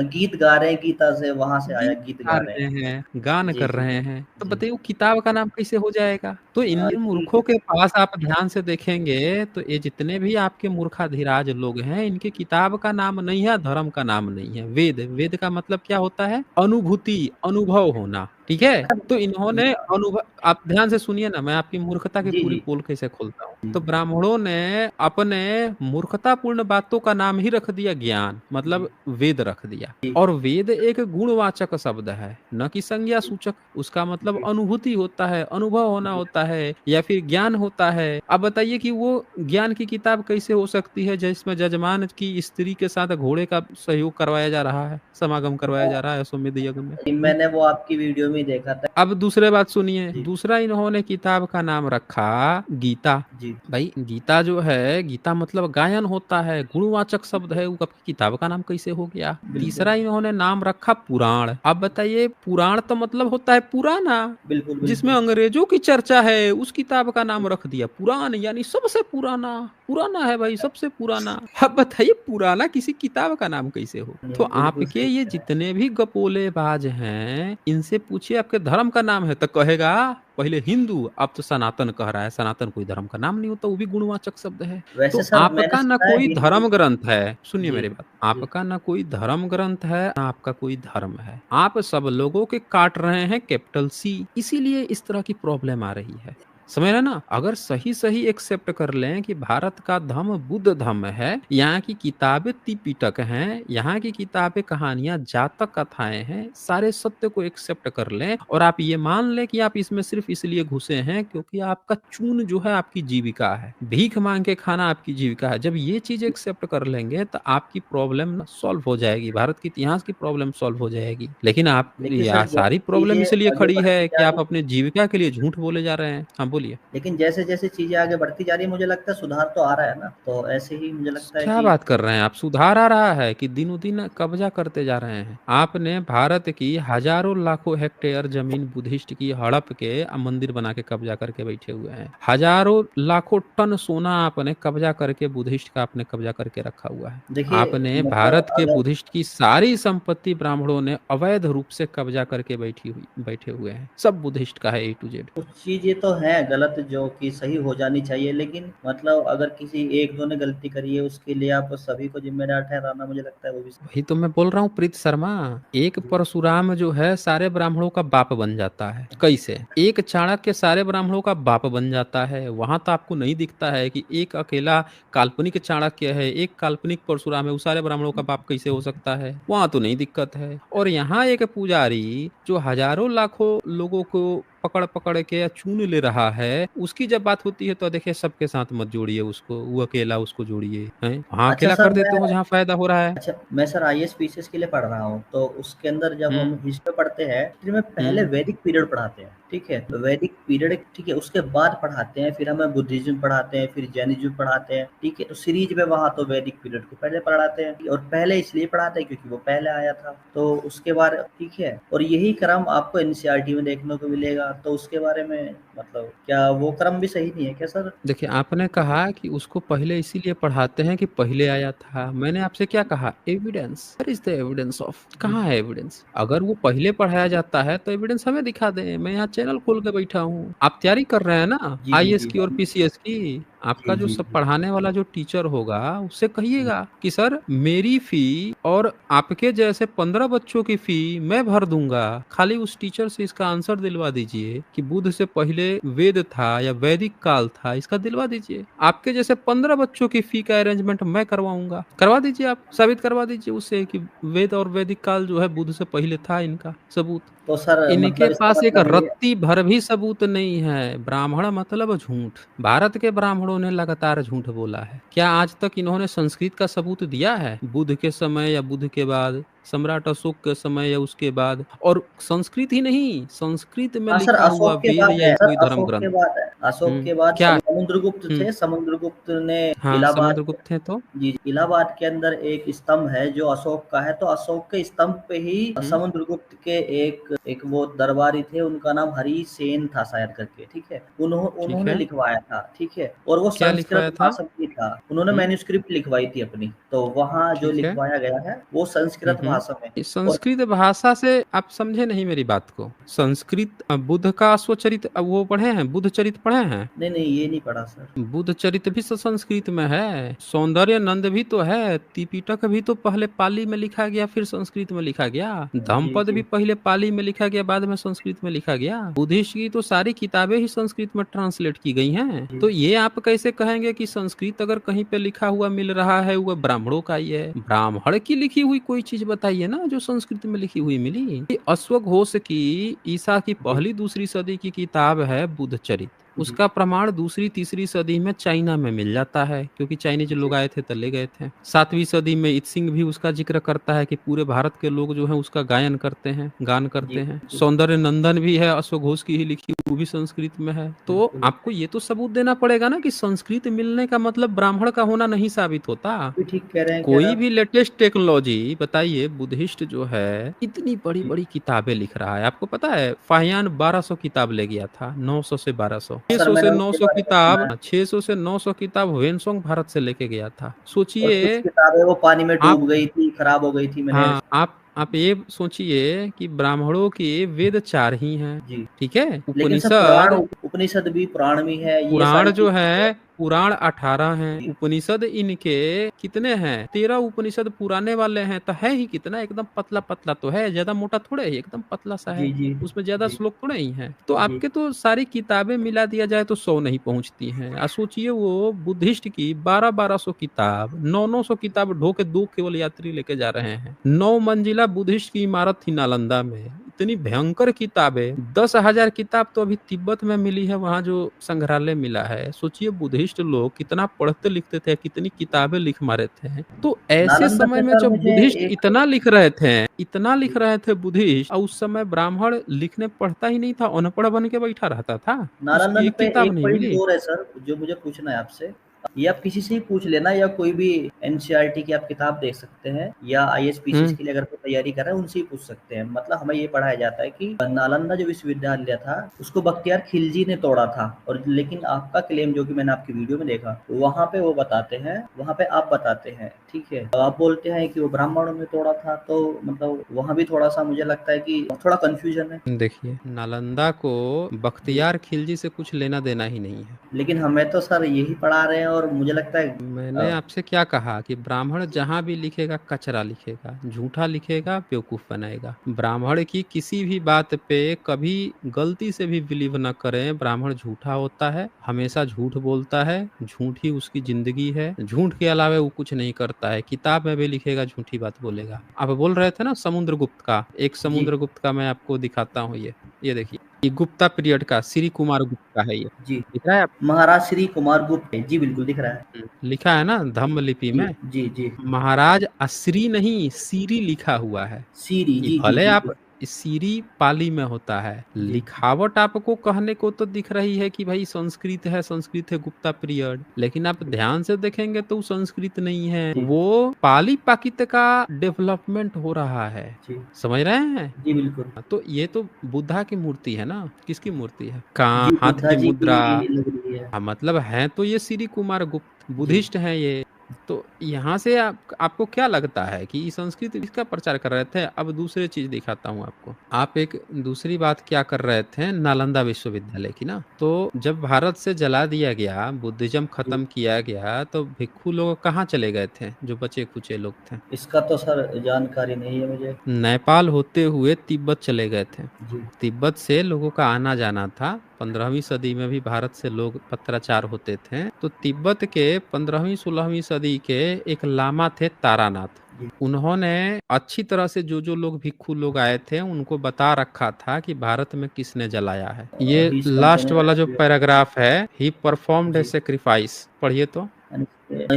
Speaker 3: गीत गा रहे हैं, गीता से वहाँ से आया
Speaker 2: गीत
Speaker 3: गीत
Speaker 2: गा
Speaker 3: गा रहे
Speaker 2: रहे
Speaker 3: हैं।
Speaker 2: हैं, गान
Speaker 3: जी,
Speaker 2: कर
Speaker 3: जी,
Speaker 2: रहे हैं, तो
Speaker 3: जी।
Speaker 2: बताइए वो किताब का नाम कैसे हो जाएगा? तो इन
Speaker 3: ठीक
Speaker 2: मूर्खों
Speaker 3: है।
Speaker 2: के पास आप ध्यान से देखेंगे तो ये जितने भी आपके मूर्खाधिराज लोग हैं, इनके किताब का नाम नहीं है, धर्म का नाम नहीं है। वेद, वेद का मतलब क्या होता है? अनुभूति, अनुभव होना, ठीक है। तो इन्होंने अनुभव, आप ध्यान से सुनिए ना, मैं आपकी मूर्खता की
Speaker 3: जी,
Speaker 2: पूरी
Speaker 3: जी।
Speaker 2: पोल कैसे खोलता हूँ।
Speaker 3: जी,
Speaker 2: तो ब्राह्मणों ने अपने मूर्खतापूर्ण बातों का नाम ही रख दिया ज्ञान,
Speaker 3: जी,
Speaker 2: मतलब वेद रख दिया।
Speaker 3: जी,
Speaker 2: और वेद एक गुणवाचक शब्द है, न कि संज्ञा सूचक। उसका मतलब
Speaker 3: जी।
Speaker 2: अनुभूति होता है, अनुभव होना
Speaker 3: जी,
Speaker 2: होता है, या फिर ज्ञान होता है। अब बताइए कि वो ज्ञान की किताब कैसे हो सकती है जिसमें जजमान की स्त्री के साथ घोड़े का सहयोग करवाया जा रहा है, समागम करवाया जा रहा है अश्वमेध यज्ञ में।
Speaker 3: मैंने वो आपकी वीडियो में ही देखा था।
Speaker 2: अब दूसरे बात सुनिए,
Speaker 3: जी,
Speaker 2: दूसरा इन्होंने किताब का नाम रखा गीता।
Speaker 3: जी,
Speaker 2: भाई गीता जो है, गीता मतलब गायन होता है, गुणवाचक शब्द है, वो आपकी किताब का नाम कैसे हो गया?
Speaker 3: बिल्कुल।
Speaker 2: तीसरा इन्होंने नाम रखा पुराण। अब बताइए पुराण तो मतलब होता है पुराना,
Speaker 3: बिल्कुल,
Speaker 2: जिसमें
Speaker 3: बिल्कुल।
Speaker 2: अंग्रेजों की चर्चा है, उस किताब का नाम रख दिया पुराण, यानी सबसे पुराना। पुराना है भाई, सबसे पुराना। अब बताइए पुराना किसी किताब का नाम कैसे हो? तो
Speaker 3: बिल्कुल
Speaker 2: आपके
Speaker 3: सही
Speaker 2: ये
Speaker 3: कह रहे हैं।
Speaker 2: जितने भी गपोलेबाज हैं, इनसे पूछिए पूछिए आपके धर्म का नाम है तो कहेगा पहले हिंदू, अब तो सनातन कह रहा है। सनातन कोई धर्म का नाम नहीं होता, वो भी गुणवाचक शब्द है।
Speaker 3: वैसे
Speaker 2: तो
Speaker 3: सर मैंने
Speaker 2: आपका ना
Speaker 3: सुना है
Speaker 2: कोई
Speaker 3: हिंदू।
Speaker 2: धर्म ग्रंथ है, सुनिए
Speaker 3: जी
Speaker 2: मेरी बात,
Speaker 3: जी।
Speaker 2: आपका ना कोई धर्म ग्रंथ है ना आपका कोई धर्म है। आप सब लोगों के काट रहे हैं कैपिटल सी, इसीलिए इस तरह की प्रॉब्लम आ रही है। समझ रहे ना? अगर सही सही एक्सेप्ट कर लें कि भारत का धर्म बुद्ध धर्म है, यहाँ की किताबें त्रिपिटक हैं, यहाँ की किताबें कहानियां जातक कथाएं हैं, सारे सत्य को एक्सेप्ट कर लें और आप ये मान लें कि आप इसमें सिर्फ इसलिए घुसे हैं क्योंकि आपका चून जो है आपकी जीविका है, भीख मांग के खाना आपकी जीविका है। जब ये चीज एक्सेप्ट कर लेंगे तो आपकी प्रॉब्लम सॉल्व हो जाएगी, भारत के इतिहास की प्रॉब्लम सॉल्व हो जाएगी। लेकिन आप
Speaker 3: लेकिन
Speaker 2: यहाँ
Speaker 3: सर
Speaker 2: सारी
Speaker 3: जैसे
Speaker 2: प्रॉब्लम
Speaker 3: चीजें
Speaker 2: इसलिए
Speaker 3: आगे
Speaker 2: खड़ी
Speaker 3: बढ़ती
Speaker 2: है कि
Speaker 3: जा
Speaker 2: आप
Speaker 3: रही,
Speaker 2: अपने जीविका के लिए झूठ बोले जा रहे हैं। हाँ बोलिए।
Speaker 3: लेकिन जैसे जैसे चीजें आगे बढ़ती जा रही है मुझे लगता है सुधार तो आ रहा है ना, तो ऐसे ही मुझे लगता है
Speaker 2: क्या
Speaker 3: कि
Speaker 2: बात कर रहे हैं आप? सुधार आ रहा है कि दिनों दिन कब्जा करते जा रहे हैं? आपने भारत की हजारों लाखों हेक्टेयर जमीन बुद्धिस्ट की हड़प के मंदिर बना के कब्जा करके बैठे हुए हैं। हजारों लाखों टन सोना आपने कब्जा करके बुद्धिस्ट का आपने कब्जा करके रखा हुआ है।
Speaker 3: देखिए
Speaker 2: आपने
Speaker 3: मतलब
Speaker 2: भारत के
Speaker 3: अगर
Speaker 2: बुद्धिस्ट की सारी संपत्ति ब्राह्मणों ने अवैध रूप से कब्जा करके बैठे हुए हैं। सब बुद्धिस्ट का है A to Z।
Speaker 3: कुछ चीजें तो हैं गलत जो कि सही हो जानी चाहिए, लेकिन मतलब अगर किसी एक दो ने गलती करी है उसके लिए आप सभी को जिम्मेदार ठहराना मुझे लगता है वो भी
Speaker 2: वही तो मैं बोल रहा हूँ प्रीत शर्मा। एक परशुराम जो है सारे ब्राह्मणों का बाप बन जाता है। कैसे? एक चाणक्य सारे ब्राह्मणों का बाप बन जाता है। वहां तो आपको नहीं दिखता है कि एक अकेला काल्पनिक चाणक्य है, एक काल्पनिक परशुराम है, वो सारे ब्राह्मणों का बाप कैसे हो सकता है? वहां तो नहीं दिक्कत है। और यहाँ एक पुजारी जो हजारों लाखों लोगों को पकड़ पकड़ के या चून ले रहा है, उसकी जब बात होती है तो देखिए सबके साथ मत जोड़िए उसको, वो अकेला उसको जोड़िए हैं, वहां
Speaker 3: अच्छा
Speaker 2: अकेला
Speaker 3: सर
Speaker 2: कर
Speaker 3: मैं
Speaker 2: देते हो जहाँ फायदा हो रहा है।
Speaker 3: अच्छा मैं सर आईएएस पीसीएस के लिए पढ़ रहा हूँ, तो उसके अंदर जब हम
Speaker 2: हम्म
Speaker 3: हिस्ट्री पढ़ते हैं हिस्ट्री में पहले
Speaker 2: हम्म
Speaker 3: वैदिक पीरियड पढ़ाते हैं, ठीक है, तो वैदिक पीरियड ठीक है, उसके बाद पढ़ाते हैं फिर हमें बुद्धिज्म पढ़ाते हैं, फिर जैनिज्म पढ़ाते हैं, ठीक है, तो सीरीज में वहाँ तो वैदिक पीरियड को पहले पढ़ाते हैं और पहले इसलिए पढ़ाते हैं क्योंकि वो पहले आया था, तो उसके बाद ठीक है, और यही क्रम आपको एनसीईआरटी में देखने को मिलेगा, तो उसके बारे में मतलब क्या वो क्रम भी सही नहीं है क्या सर?
Speaker 2: देखिए आपने कहा कि उसको पहले इसीलिए पढ़ाते हैं कि पहले आया था। मैंने आपसे क्या कहा? Evidence. Where is the evidence of? कहाँ है एविडेंस? अगर वो पहले पढ़ाया जाता है तो एविडेंस हमें दिखा दें। मैं यहाँ चैनल खोल के बैठा हूँ, आप तैयारी कर रहे हैं ना
Speaker 3: जी जी
Speaker 2: आईएएस
Speaker 3: जी
Speaker 2: की और पीसीएस की। आपका
Speaker 3: जी
Speaker 2: जो
Speaker 3: जी
Speaker 2: सब
Speaker 3: जी
Speaker 2: पढ़ाने वाला जो टीचर होगा उससे
Speaker 3: जी
Speaker 2: कहिएगा कि सर मेरी फी और आपके जैसे 15 बच्चों की फी मैं भर दूंगा, खाली उस टीचर से इसका आंसर दिलवा दीजिए कि बुद्ध से पहले वेद था या वैदिक काल था, इसका दिलवा दीजिए। आपके जैसे 15 बच्चों की फी का अरेंजमेंट मैं करवाऊंगा, करवा दीजिए, आप साबित करवा दीजिए उससे कि वेद और वैदिक काल जो है बुद्ध से पहले था। इनका सबूत
Speaker 3: तो सर
Speaker 2: इनके
Speaker 3: मतलब इसका
Speaker 2: पास एक
Speaker 3: मतलब ये
Speaker 2: रत्ती भर भी सबूत नहीं है। ब्राह्मण मतलब झूठ। भारत के ब्राह्मणों ने लगातार झूठ बोला है। क्या आज तक इन्होंने संस्कृत का सबूत दिया है? बुद्ध के समय या बुद्ध के बाद, सम्राट अशोक के समय या उसके बाद? और संस्कृत ही नहीं, संस्कृत में
Speaker 3: हाँ सर
Speaker 2: लिखा हुआ
Speaker 3: अशोक के
Speaker 2: वेद
Speaker 3: बाद
Speaker 2: या
Speaker 3: है, सर
Speaker 2: कोई धर्म
Speaker 3: अशोक के
Speaker 2: ग्रंथ।
Speaker 3: बाद है, अशोक के बाद
Speaker 2: क्या?
Speaker 3: समुद्रगुप्त
Speaker 2: हम्म
Speaker 3: थे, समुद्रगुप्त ने
Speaker 2: हाँ
Speaker 3: इलाहाबाद,
Speaker 2: समुद्रगुप्त थे तो।
Speaker 3: जी जी, इलाहाबाद के अंदर एक स्तंभ है जो अशोक का है, तो अशोक के स्तंभ पे ही
Speaker 2: हम्म
Speaker 3: समुद्रगुप्त के एक एक वो दरबारी थे, उनका नाम हरि सेन था शायद करके, ठीक है,
Speaker 2: ठीक
Speaker 3: उन्होंने
Speaker 2: है।
Speaker 3: लिखवाया था, ठीक है, और वो
Speaker 2: क्या
Speaker 3: संस्कृत
Speaker 2: लिखवाया था?
Speaker 3: भाषा की था, उन्होंने
Speaker 2: हम्म
Speaker 3: मैन्युस्क्रिप्ट लिखवाई थी अपनी, तो वहाँ जो
Speaker 2: ठीक है।
Speaker 3: लिखवाया गया है वो संस्कृत भाषा में है।
Speaker 2: इस
Speaker 3: और
Speaker 2: संस्कृत भाषा से आप समझे नहीं मेरी बात को। संस्कृत बुद्ध का स्वचरित वो पढ़े हैं, बुद्ध चरित पढ़े हैं?
Speaker 3: नहीं नहीं ये नहीं पढ़ा सर।
Speaker 2: बुद्ध चरित भी तो संस्कृत में है, सौंदर्य नंद भी तो है, त्रिपिटक भी तो पहले पाली में लिखा गया फिर संस्कृत में लिखा गया,
Speaker 3: जी
Speaker 2: धम्मपद भी
Speaker 3: जी
Speaker 2: पहले पाली में लिखा गया बाद में संस्कृत में लिखा गया। बुद्धिस्ट की तो सारी किताबें ही संस्कृत में ट्रांसलेट की गई हैं।
Speaker 3: जी।
Speaker 2: तो ये आप कैसे कहेंगे कि संस्कृत अगर कहीं पे लिखा हुआ मिल रहा है वह ब्राह्मणों का ही है? ब्राह्मण की लिखी हुई कोई चीज बताइए ना जो संस्कृत में लिखी हुई मिली। ये अश्वघोष की ईसा की
Speaker 3: जी
Speaker 2: पहली दूसरी सदी की किताब है बुद्ध चरित।
Speaker 3: जी
Speaker 2: उसका प्रमाण दूसरी तीसरी सदी में चाइना में मिल जाता है क्योंकि चाइनीज लोग
Speaker 3: जी
Speaker 2: आए थे तो ले गए थे। 7वीं सदी में इत्सिंग भी उसका जिक्र करता है कि पूरे भारत के लोग जो है उसका गायन करते हैं, गान
Speaker 3: जी
Speaker 2: करते हैं।
Speaker 3: बिल्कुल
Speaker 2: सौंदर्य नंदन भी है अश्वघोष की ही लिखी, वो भी संस्कृत में है। तो
Speaker 3: बिल्कुल
Speaker 2: आपको ये तो सबूत देना पड़ेगा ना कि संस्कृत मिलने का मतलब ब्राह्मण का होना नहीं साबित होता।
Speaker 3: भी ठीक कह रहे हैं क्या
Speaker 2: कोई
Speaker 3: आप?
Speaker 2: भी लेटेस्ट टेक्नोलॉजी बताइए, बुद्धिस्ट जो है इतनी बड़ी
Speaker 3: जी
Speaker 2: बड़ी किताबें लिख रहा है। आपको पता है फाहियान 1200 किताब ले गया था, 900 से 1200,
Speaker 3: सर
Speaker 2: 600
Speaker 3: मैंने
Speaker 2: से
Speaker 3: उसके
Speaker 2: 900
Speaker 3: बारे में सुना
Speaker 2: किताब,
Speaker 3: है,
Speaker 2: 600 से 900 किताब ह्वेनसोंग भारत से लेके गया था।
Speaker 3: और कुछ
Speaker 2: सोचिए
Speaker 3: किताबें वो पानी में
Speaker 2: आप,
Speaker 3: डूब गई थी, खराब हो गई थी, मैंने
Speaker 2: हाँ आप आप ये सोचिए कि ब्राह्मणों के वेद 4 ही हैं,
Speaker 3: जी।
Speaker 2: ठीक है?
Speaker 3: लेकिन सर पुराण
Speaker 2: उपनिषद
Speaker 3: उपनिषद भी पुराण भी है, ये
Speaker 2: पुराण
Speaker 3: सारी
Speaker 2: जो
Speaker 3: चीजें भी है।
Speaker 2: है पुराण 18 हैं,
Speaker 3: जी,
Speaker 2: उपनिषद इनके कितने हैं? 13 उपनिषद पुराने वाले हैं, तो है ही कितना, एकदम पतला पतला तो है, ज्यादा मोटा थोड़े है, एकदम पतला सा है,
Speaker 3: जी, जी,
Speaker 2: उसमें ज्यादा
Speaker 3: जी,
Speaker 2: श्लोक थोड़े ही हैं। तो
Speaker 3: जी।
Speaker 2: आपके तो सारी किताबें मिला दिया जाए तो 100 नहीं पहुंचती हैं। आ सोचिए वो बुद्धिस्ट की 1200 किताब, 900 किताब ढो के 2 केवल यात्री लेके जा रहे हैं। 9 मंजिला बुद्धिस्ट की इमारत थी नालंदा में, इतनी भयंकर किताबें, 10,000 किताब तो अभी तिब्बत में मिली है, वहां जो संग्रहालय मिला है। सोचिए बुद्धिस्ट लोग कितना पढ़ते लिखते थे, कितनी किताबें लिख मारे थे। तो ऐसे
Speaker 3: नालंदा
Speaker 2: समय
Speaker 3: से
Speaker 2: में
Speaker 3: सर
Speaker 2: जब
Speaker 3: मुझे
Speaker 2: बुद्धिस्ट
Speaker 3: एक
Speaker 2: इतना लिख रहे थे, इतना लिख रहे थे बुद्धिस्ट, और उस समय ब्राह्मण लिखने पढ़ता ही नहीं था, अनपढ़ बन के बैठा रहता था, उसकी
Speaker 3: नालंदन
Speaker 2: एक
Speaker 3: पे
Speaker 2: किताब
Speaker 3: एक
Speaker 2: नहीं
Speaker 3: पॉइंट
Speaker 2: मिली।
Speaker 3: और है सर, जो मुझे पूछना है आपसे। ये आप किसी से ही पूछ लेना, या कोई भी एनसीईआरटी की आप किताब देख सकते हैं, या आईएएस
Speaker 2: हम्म
Speaker 3: के लिए अगर कोई तैयारी कर रहे हैं उनसे ही पूछ सकते हैं। मतलब हमें ये पढ़ाया जाता है कि नालंदा जो विश्वविद्यालय था उसको बख्तियार खिलजी ने तोड़ा था, और लेकिन आपका क्लेम जो कि मैंने आपकी वीडियो में देखा, वहां पे वो बताते हैं, वहां पे आप बताते हैं, ठीक है, तो आप बोलते हैं कि वो ब्राह्मणों ने तोड़ा था। तो मतलब वहां भी थोड़ा सा मुझे लगता है कि थोड़ा कंफ्यूजन है।
Speaker 2: देखिए, नालंदा को
Speaker 3: जी।
Speaker 2: बख्तियार खिलजी से कुछ लेना देना ही नहीं है।
Speaker 3: लेकिन हमें तो सर यही पढ़ा रहे हैं, और मुझे लगता है
Speaker 2: मैंने आपसे क्या कहा कि ब्राह्मण जहां भी लिखेगा कचरा लिखेगा, झूठा लिखेगा, बेवकूफ बनाएगा। ब्राह्मण की किसी भी बात पे कभी गलती से भी बिलीव न करें, ब्राह्मण झूठा होता है, हमेशा झूठ बोलता है, झूठ ही उसकी जिंदगी है, झूठ के अलावा वो कुछ नहीं करता है। किताब में भी लिखेगा, झूठी बात बोलेगा। आप बोल रहे थे ना समुद्रगुप्त का, एक
Speaker 3: जी,
Speaker 2: समुद्रगुप्त का मैं आपको दिखाता हूँ, ये देखिए, ये गुप्ता पीरियड का श्री कुमार गुप्त का है, ये
Speaker 3: जी।
Speaker 2: दिख रहा है
Speaker 3: महाराज श्री कुमार गुप्त, जी बिल्कुल दिख रहा है।
Speaker 2: लिखा है ना धम्म लिपि
Speaker 3: जी,
Speaker 2: में।
Speaker 3: जी, जी।
Speaker 2: महाराज अश्री नहीं सीरी लिखा हुआ है।
Speaker 3: सीरी,
Speaker 2: ये
Speaker 3: जी, जी,
Speaker 2: भले आप
Speaker 3: बिल्कुल।
Speaker 2: सीरी पाली में होता है,
Speaker 3: जी,
Speaker 2: लिखावट आपको कहने को तो दिख रही है कि भाई संस्कृत है, संस्कृत है गुप्ता पीरियड, लेकिन आप ध्यान से देखेंगे तो वो संस्कृत नहीं है,
Speaker 3: जी,
Speaker 2: वो पाली पाकित का डेवलपमेंट हो रहा है।
Speaker 3: जी,
Speaker 2: समझ रहे हैं?
Speaker 3: जी, बिल्कुल।
Speaker 2: तो ये तो बुद्धा की मूर्ति है ना, किसकी मूर्ति है?
Speaker 3: जी,
Speaker 2: हाथ
Speaker 3: बुद्धा
Speaker 2: की
Speaker 3: जी
Speaker 2: मुद्रा।
Speaker 3: की लग रही है।
Speaker 2: हाँ, मतलब है तो ये श्री कुमार गुप्त
Speaker 3: जी।
Speaker 2: बुद्धिस्ट हैं ये। तो यहाँ से आपको क्या लगता है कि ये संस्कृत इसका प्रचार कर रहे थे? अब दूसरी चीज दिखाता हूँ आपको। आप एक दूसरी बात क्या कर रहे थे नालंदा विश्वविद्यालय की ना, तो जब भारत से जला दिया गया, बुद्धिज्म
Speaker 3: जी,
Speaker 2: खत्म किया गया, तो भिक्खु लोग कहाँ चले गए थे जो बचे खुचे लोग थे?
Speaker 3: इसका तो सर जानकारी नहीं है मुझे।
Speaker 2: नेपाल होते हुए तिब्बत चले गए थे।
Speaker 3: जी,
Speaker 2: तिब्बत से लोगों का आना जाना था। 15वीं सदी में भी भारत से लोग पत्राचार होते थे। तो तिब्बत के 15वीं 16वीं सदी के एक लामा थे तारानाथ।
Speaker 3: जी।
Speaker 2: उन्होंने अच्छी तरह से जो जो लोग भिक्षु लोग आए थे उनको बता रखा था कि भारत में किसने जलाया है। ये
Speaker 3: ही
Speaker 2: लास्ट वाला जो
Speaker 3: स्पॉन्टेनियस।
Speaker 2: पैराग्राफ है, ही परफॉर्म्ड ए
Speaker 3: जी।
Speaker 2: सेक्रीफाइस, पढ़िए तो।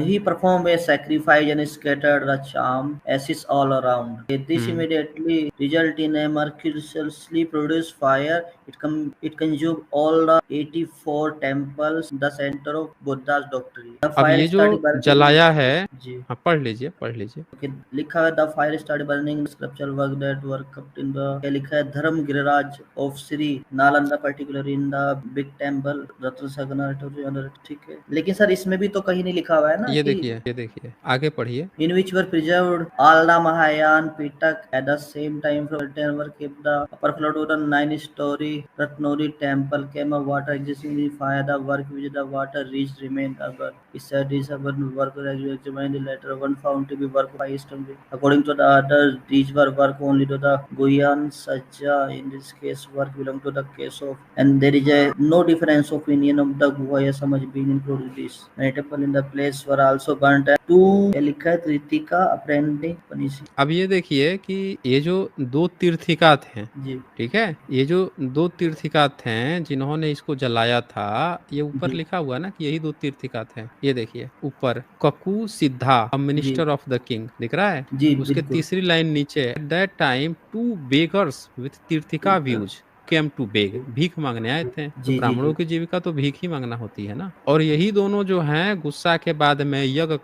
Speaker 3: He performed a sacrifice and scattered the charm ashes all around. This
Speaker 2: hmm
Speaker 3: immediately resulted in a miraculously produced fire. It consumed all the 84 temples, the center of Buddha's doctrine. The
Speaker 2: अब
Speaker 3: fire
Speaker 2: ये जो
Speaker 3: started burning.
Speaker 2: जलाया है,
Speaker 3: जी।
Speaker 2: हाँ पढ़ लीजिए पढ़ लीजिए।
Speaker 3: Okay, लिखा है the fire start burning scripture work that were kept in the, क्या लिखा है, Dharma Giriraj of Shri Nalanda particular in the big temple Ratna Sagana, ठीक है। लेकिन सर इसमें भी तो कहीं नहीं लिखा हुआ है ना कि
Speaker 2: ये देखिए आगे पढ़िए।
Speaker 3: in which were preserved all the Mahayan Pitak at the same time from the were kept the upper floor to the 9-story Ratnori temple came a water existing in the fire the work which the water reached remained urban. He said this urban work examined the later one found to be work by Istanbul. According to the others, these were work only to the Guyan Sajja. In this case, work belong to the case of, and there is a no difference of opinion of the Guya Samaj being included this. Many temple in the place were also burnt. Two लिखा है ऋतिका अप्रेंडिंग पनीसी।
Speaker 2: अब ये देखिए कि ये जो दो तीर्थिका थे,
Speaker 3: जी,
Speaker 2: ठीक है, ये जो दो तीर्थिका थे जिन्होंने इसको जलाया था, ये ऊपर
Speaker 3: जी,
Speaker 2: लिखा हुआ है ना कि यही दो तीर्थिका थे। ये देखिए ऊपर, Kaku Siddha
Speaker 3: ji,
Speaker 2: minister of the king, दिख रहा है?
Speaker 3: जी,
Speaker 2: उसके
Speaker 3: बिल्कुल।
Speaker 2: तीसरी लाइन नीचे, at that time two beggars with tirthika views came to beg, भीख मांगने आए थे। तो
Speaker 3: जी, जी,
Speaker 2: ब्राह्मणों
Speaker 3: जी,
Speaker 2: की जीविका तो भीख ही मांगना होती है ना। और यही दोनों जो हैं गुस्सा के बाद में यज्ञ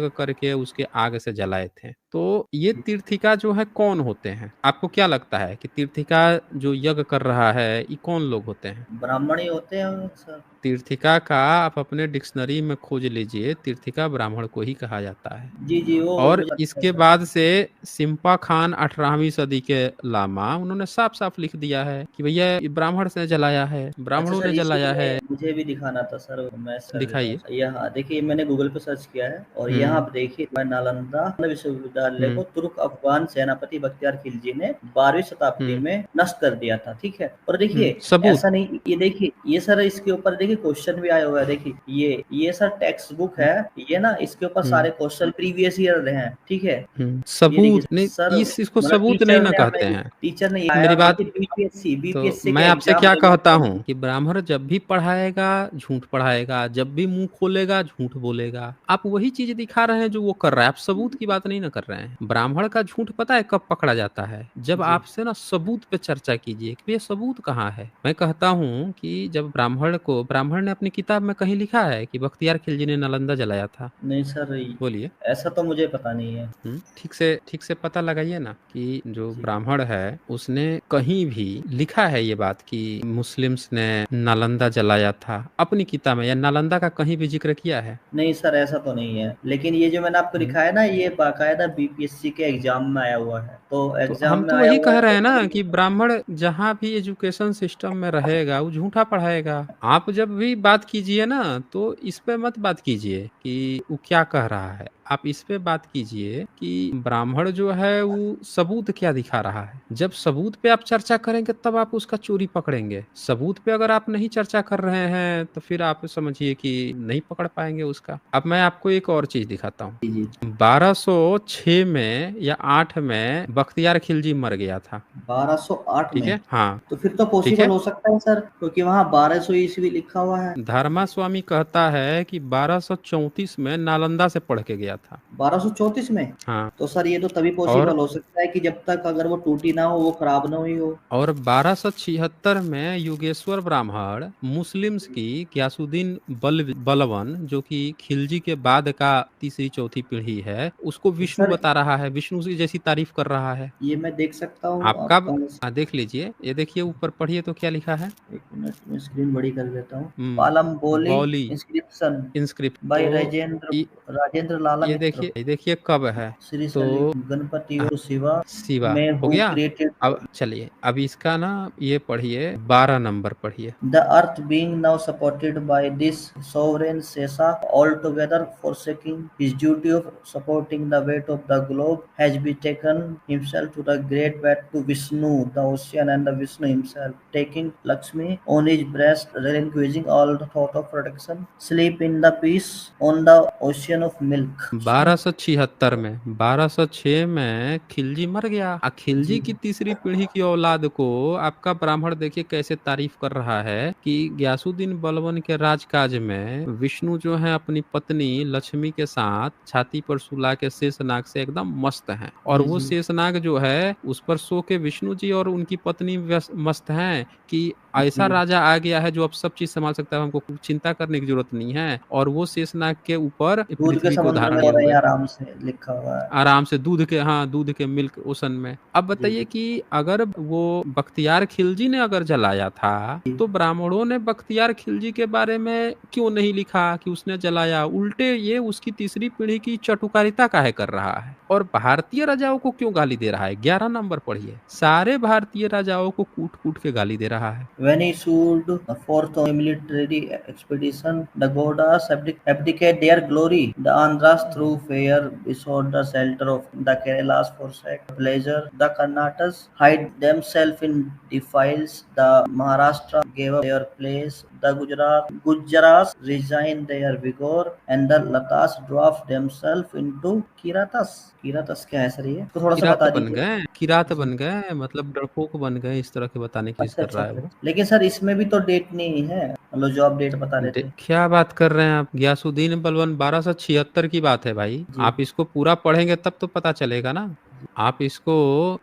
Speaker 2: करके उसके आग से जलाए थे। तो ये तीर्थिका जो है कौन होते हैं? आपको क्या लगता है कि तीर्थिका जो यज्ञ कर रहा है ये कौन लोग होते हैं?
Speaker 3: ब्राह्मण ही होते हैं सर।
Speaker 2: तीर्थिका का आप अपने डिक्शनरी में खोज लीजिए, तीर्थिका ब्राह्मण को ही कहा जाता है।
Speaker 3: जी वो
Speaker 2: और
Speaker 3: मुझे पता है
Speaker 2: इसके
Speaker 3: सर।
Speaker 2: बाद से सिम्पा खान 18वीं सदी के लामा उन्होंने साफ साफ लिख दिया है कि भैया ये ब्राह्मण ने जलाया है,
Speaker 3: अच्छा
Speaker 2: ब्राह्मणों
Speaker 3: सर,
Speaker 2: ने जलाया है।
Speaker 3: इसीलिए मुझे भी दिखाना था सर, मैं सर्च कर रहा
Speaker 2: दिखाइए।
Speaker 3: था। यहाँ देखिए, मैंने गूगल पे सर्च किया है और यहाँ
Speaker 2: हम्म
Speaker 3: आप देखिए, नालंदा विश्वविद्यालय को
Speaker 2: हम्म
Speaker 3: तुर्क अफगान सेनापति बख्तियार खिलजी ने 12वीं शताब्दी
Speaker 2: हम्म
Speaker 3: में नष्ट कर दिया था। ठीक है, और देखिए
Speaker 2: सबूत।
Speaker 3: ऐसा नहीं, ये देखिए ये सर इसके ऊपर देखिए क्वेश्चन भी आया हुआ है। देखिए ये सर टेक्स्ट बुक है, ये ना इसके ऊपर
Speaker 2: हम्म
Speaker 3: सारे क्वेश्चन प्रीवियस ईयर रहे हैं। ठीक है, ये देखिए
Speaker 2: सबूत नहीं,
Speaker 3: सर,
Speaker 2: इसको
Speaker 3: मतलब
Speaker 2: सबूत नहीं
Speaker 3: टीचर
Speaker 2: ना
Speaker 3: ने
Speaker 2: कहते
Speaker 3: हमें,
Speaker 2: हैं।
Speaker 3: टीचर ने
Speaker 2: मेरी
Speaker 3: आया
Speaker 2: बात,
Speaker 3: देखिए बीपीएससी
Speaker 2: तो
Speaker 3: बीपीएससी के
Speaker 2: मैं आपसे
Speaker 3: एग्जाम
Speaker 2: क्या
Speaker 3: में
Speaker 2: कहता हूँ कि ब्राह्मण जब भी पढ़ाएगा झूठ पढ़ाएगा, जब भी मुंह खोलेगा झूठ बोलेगा। आप वही चीज दिखा रहे हैं जो वो कर रहा है, आप सबूत की बात नहीं ना कर रहे हैं। ब्राह्मण का झूठ पता है कब पकड़ा जाता है? जब
Speaker 3: जी
Speaker 2: आपसे ना सबूत पे चर्चा कीजिए कि ये सबूत कहाँ है। मैं कहता हूँ कि जब ब्राह्मण ने अपनी किताब में कहीं लिखा है कि बख्तियार खिलजी ने नालंदा जलाया था?
Speaker 3: नहीं सर,
Speaker 2: बोलिए।
Speaker 3: ऐसा तो मुझे पता नहीं है।
Speaker 2: ठीक से पता लगाइए ना कि जो
Speaker 3: जी
Speaker 2: ब्राह्मण है उसने कहीं भी लिखा है ये बात कि मुस्लिम्स ने नालंदा जलाया था अपनी किताब में, या नालंदा का कहीं भी जिक्र किया है?
Speaker 3: नहीं सर, ऐसा तो नहीं है, लेकिन ये जो मैंने आपको
Speaker 2: हम्म,
Speaker 3: लिखा है ना, ये बाकायदा बीपीएससी के एग्जाम में आया हुआ है, तो
Speaker 2: तो
Speaker 3: एग्जाम
Speaker 2: हम
Speaker 3: में
Speaker 2: तो
Speaker 3: आया
Speaker 2: वही
Speaker 3: हुआ
Speaker 2: कह
Speaker 3: है
Speaker 2: रहे
Speaker 3: तो
Speaker 2: हैं ना
Speaker 3: तभी
Speaker 2: कि
Speaker 3: लिखा है।
Speaker 2: ब्राह्मण जहां भी एजुकेशन सिस्टम में रहेगा वो झूठा पढ़ाएगा। आप जब भी बात कीजिए ना तो इस पे मत बात कीजिए कि वो क्या कह रहा है, आप इस पे बात कीजिए कि ब्राह्मण जो है वो सबूत क्या दिखा रहा है। जब सबूत पे आप चर्चा करेंगे तब आप उसका चोरी पकड़ेंगे। सबूत पे अगर आप नहीं चर्चा कर रहे हैं तो फिर आप समझिए कि नहीं पकड़ पाएंगे उसका। अब मैं आपको एक और चीज दिखाता हूँ।
Speaker 3: जी जी।
Speaker 2: 1206 में या 8 में बख्तियार खिलजी मर गया था।
Speaker 3: 1208
Speaker 2: ठीक
Speaker 3: में?
Speaker 2: है, हाँ।
Speaker 3: तो फिर तो
Speaker 2: ठीक
Speaker 3: पॉसिबल
Speaker 2: है,
Speaker 3: हो सकता है सर, क्योंकि वहाँ 1200 ईस्वी लिखा हुआ है।
Speaker 2: धर्मा स्वामी कहता है कि 1234 में नालंदा से पढ़ के गया था।
Speaker 3: 1234 में?
Speaker 2: हाँ।
Speaker 3: तो सर ये तो तभी
Speaker 2: और
Speaker 3: पॉसिबल हो सकता है कि जब तक अगर वो टूटी ना हो, वो खराब ना हुई हो।
Speaker 2: 1276 में योगेश्वर ब्राह्मण मुस्लिम्स की ग्यासुद्दीन बलवन, जो कि खिलजी के बाद का तीसरी चौथी पीढ़ी है, उसको
Speaker 3: तो
Speaker 2: विष्णु
Speaker 3: सर
Speaker 2: बता रहा है, विष्णु की जैसी तारीफ कर रहा है।
Speaker 3: ये मैं देख सकता हूँ
Speaker 2: आप कब?
Speaker 3: आपका?
Speaker 2: हाँ, देख लीजिए, ये देखिए ऊपर पढ़िए तो क्या लिखा है।
Speaker 3: एक मिनट में स्क्रीन बड़ी कर देता हूँ।
Speaker 2: हम्म,
Speaker 3: पालमबोली
Speaker 2: बौली
Speaker 3: इंस्क्रिप्शन
Speaker 2: इंस्क्रिप्ट
Speaker 3: बाय
Speaker 2: तो
Speaker 3: राजेंद्र
Speaker 2: ये
Speaker 3: राजेंद्र लाला मित्र।
Speaker 2: ये देखिए कब है।
Speaker 3: श्री
Speaker 2: तो
Speaker 3: सली गणपति और शिवा
Speaker 2: शिवा
Speaker 3: में
Speaker 2: हो
Speaker 3: हु
Speaker 2: गया।
Speaker 3: क्रिएटेड
Speaker 2: अब चलिए, अब इसका ना ये पढ़िए, 12 नंबर पढ़िए।
Speaker 3: the earth being now supported by this sovereign Sesa, altogether forsaking his duty of supporting the weight of the globe, has betaken himself to the great bed to Vishnu, the ocean, and the Vishnu himself, taking Lakshmi on his breast, relinquishing all the thought of protection, sleep in the peace on the ocean of milk.
Speaker 2: 1276 में, 1206 में खिलजी मर गया। खिलजी
Speaker 3: जी
Speaker 2: की तीसरी पीढ़ी की औलाद को आपका ब्राह्मण देखिए कैसे तारीफ कर रहा है कि ग्यासुद्दीन बलवन के राजकाज में विष्णु जो है अपनी पत्नी लक्ष्मी के साथ छाती पर सुला के शेषनाग से एकदम मस्त हैं, और
Speaker 3: जी
Speaker 2: वो
Speaker 3: जी
Speaker 2: शेषनाग जो है उस पर सो के विष्णु जी और उनकी पत्नी मस्त हैं कि ऐसा
Speaker 3: जी।
Speaker 2: राजा आ गया है जो अब सब चीज संभाल सकता है, हमको कुछ चिंता करने की जरूरत नहीं है। और वो शेषनाग के ऊपर
Speaker 3: दूध के
Speaker 2: पृथ्वी को
Speaker 3: समुद्र में
Speaker 2: धारण
Speaker 3: हो
Speaker 2: किए
Speaker 3: रहे
Speaker 2: हुए
Speaker 3: हैं,
Speaker 2: हैं
Speaker 3: आराम से लिखा हुआ है।
Speaker 2: आराम से, दूध के, हाँ, दूध के मिल्क ओशन में। अब
Speaker 3: जी
Speaker 2: बताइए कि अगर वो बख्तियार खिलजी ने अगर जलाया था
Speaker 3: जी।
Speaker 2: तो ब्राह्मणों ने बख्तियार खिलजी के बारे में क्यों नहीं लिखा कि उसने जलाया? उल्टे ये उसकी तीसरी पीढ़ी की चटुकारिता काहे कर रहा है, और भारतीय राजाओं को क्यों गाली दे रहा है? 11 नंबर पढ़िए, सारे भारतीय राजाओं को कूट कूट के गाली दे रहा है।
Speaker 3: When he issued forth on a military expedition, the Gaudas abdicate their glory. The Andhras through fear besought the shelter of the Kerala's forsake pleasure. The Karnatas hide themselves in defiles. The Maharashtra gave up their place. The Gujarats resigned their vigor, and the Latas dwarfed themselves into Kiratas. Kiratas क्या है sir ये? तो थोड़ा सा
Speaker 2: किरात
Speaker 3: बता
Speaker 2: बन
Speaker 3: दीजिए।
Speaker 2: गए, किरात
Speaker 3: जी।
Speaker 2: बन गए, मतलब डरपोक बन गए, इस तरह के बताने की कोशिश
Speaker 3: अच्छा
Speaker 2: कर
Speaker 3: अच्छा
Speaker 2: रहा है
Speaker 3: अच्छा।
Speaker 2: वो।
Speaker 3: लेकिन सर इसमें भी तो डेट नहीं है, मतलब जो आप डेट बता रहे थे।
Speaker 2: क्या बात कर रहे हैं आप? गयासुद्दीन बलवन 1276 की बात है भाई।
Speaker 3: जी
Speaker 2: आप इसको पूरा पढ़ेंगे तब तो पता चलेगा ना। आप इसको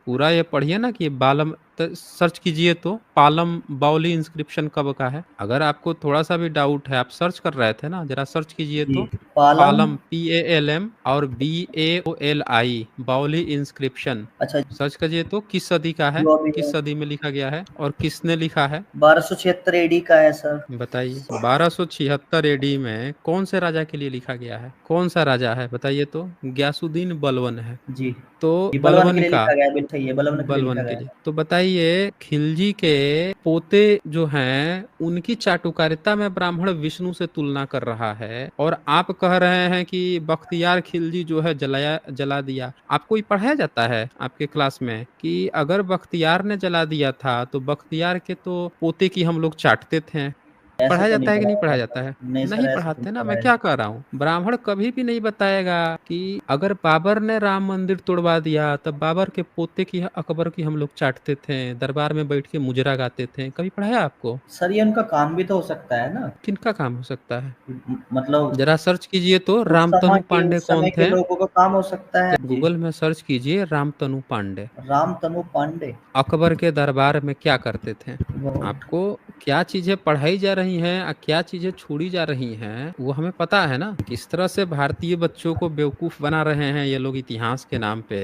Speaker 2: पूरा ये पढ़िए ना कि सर्च कीजिए तो पालम बाउली इंस्क्रिप्शन कब का है। अगर आपको थोड़ा सा भी डाउट है, आप सर्च कर रहे थे ना, जरा सर्च कीजिए
Speaker 3: जी,
Speaker 2: तो
Speaker 3: पालम।
Speaker 2: पालम PALM और BAOLI बाउली इंस्क्रिप्शन
Speaker 3: अच्छा,
Speaker 2: सर्च कीजिए तो किस सदी का है,
Speaker 3: जो अभी
Speaker 2: किस सदी में लिखा गया है और किसने लिखा है
Speaker 3: 1276 एडी का है सर।
Speaker 2: बताइए। 1276 AD में कौन से राजा के लिए लिखा गया है, कौन सा राजा है बताइए तो। ग्यासुद्दीन बलवन है।
Speaker 3: जी,
Speaker 2: तो
Speaker 3: ये बलवन के
Speaker 2: बलवन
Speaker 3: लिए
Speaker 2: का,
Speaker 3: लिखा गया है, बिल्कुल सही है, बलवन के लिए
Speaker 2: बलवन
Speaker 3: लिखा
Speaker 2: के
Speaker 3: गया
Speaker 2: लिए।
Speaker 3: है।
Speaker 2: तो बताइए खिलजी के पोते जो हैं उनकी चाटुकारिता में ब्राह्मण विष्णु से तुलना कर रहा है, और आप कह रहे हैं कि बख्तियार खिलजी जो है जला दिया। आपको ये पढ़ाया जाता है आपके क्लास में कि अगर बख्तियार ने जला दिया था तो बख्तियार के तो पोते की हम लोग चाटते थे।
Speaker 3: ऐसे
Speaker 2: पढ़ाया
Speaker 3: तो
Speaker 2: जाता
Speaker 3: नहीं
Speaker 2: है कि नहीं
Speaker 3: पढ़ाया
Speaker 2: पढ़ाया
Speaker 3: जाता।
Speaker 2: जाता है?
Speaker 3: नहीं सर,
Speaker 2: नहीं
Speaker 3: ऐसे तो
Speaker 2: पढ़ाते
Speaker 3: नहीं
Speaker 2: ना, मैं
Speaker 3: पढ़ाया
Speaker 2: क्या
Speaker 3: जाता।
Speaker 2: कह रहा हूँ, ब्राह्मण कभी भी नहीं बताएगा कि अगर बाबर ने राम मंदिर तोड़वा दिया तब बाबर के पोते की अकबर की हम लोग चाटते थे, दरबार में बैठ के मुजरा गाते थे। कभी पढ़ाया आपको?
Speaker 3: सर ये उनका काम भी तो हो सकता है ना।
Speaker 2: किनका काम हो सकता है?
Speaker 3: मतलब
Speaker 2: जरा सर्च कीजिए तो रामतनु पांडे
Speaker 3: उस
Speaker 2: कौन
Speaker 3: समय के
Speaker 2: थे।
Speaker 3: लोगों का काम हो सकता है जी।
Speaker 2: गूगल में सर्च कीजिए रामतनु पांडे,
Speaker 3: रामतनु पांडे।
Speaker 2: अकबर के दरबार में क्या करते थे।
Speaker 3: वो
Speaker 2: आपको क्या चीजें पढ़ाई जा रही हैं और क्या चीजें छोड़ी जा रही हैं वो हमें पता है ना। किस तरह से भारतीय बच्चों को बेवकूफ बना रहे हैं ये लोग इतिहास के नाम पे।